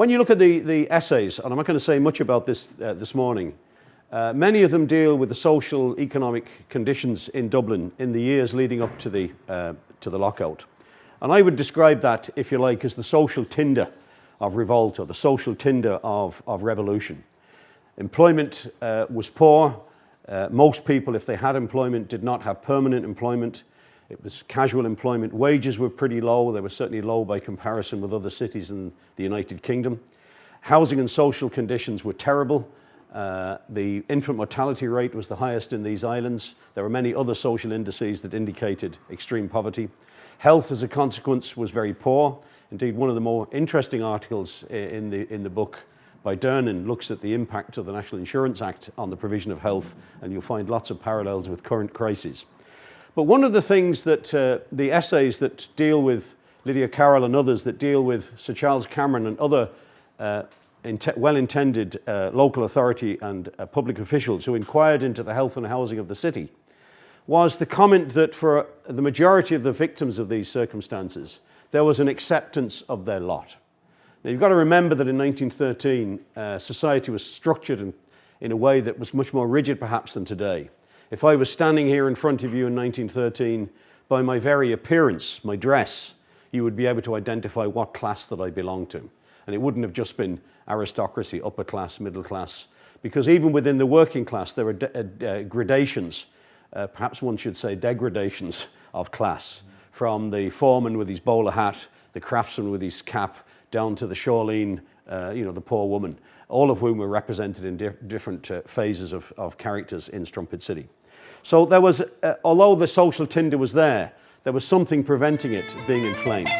when you look at the essays, and I'm not going to say much about this this morning, many of them deal with the social, economic conditions in Dublin in the years leading up to the lockout. And I would describe that, if you like, as the social Tinder of revolt, or the social Tinder of revolution. Employment was poor. Most people, if they had employment, did not have permanent employment. It was casual employment. Wages were pretty low. They were certainly low by comparison with other cities in the United Kingdom. Housing and social conditions were terrible. The infant mortality rate was the highest in these islands. There were many other social indices that indicated extreme poverty. Health, as a consequence, was very poor. Indeed, one of the more interesting articles in the book by Dernan looks at the impact of the National Insurance Act on the provision of health, and you'll find lots of parallels with current crises. But one of the things that the essays that deal with Lydia Carroll and others, that deal with Sir Charles Cameron and other well-intended local authority and public officials who inquired into the health and housing of the city, was the comment that for the majority of the victims of these circumstances, there was an acceptance of their lot. Now, you've got to remember that in 1913, society was structured in a way that was much more rigid perhaps than today. If I was standing here in front of you in 1913, by my very appearance, my dress, you would be able to identify what class that I belonged to. And it wouldn't have just been aristocracy, upper class, middle class, because even within the working class, there were gradations, perhaps one should say degradations of class, from the foreman with his bowler hat, the craftsman with his cap, down to the Shawleen, the poor woman, all of whom were represented in different phases of characters in Strumpet City. So there was, although the social tinder was there was something preventing it being inflamed.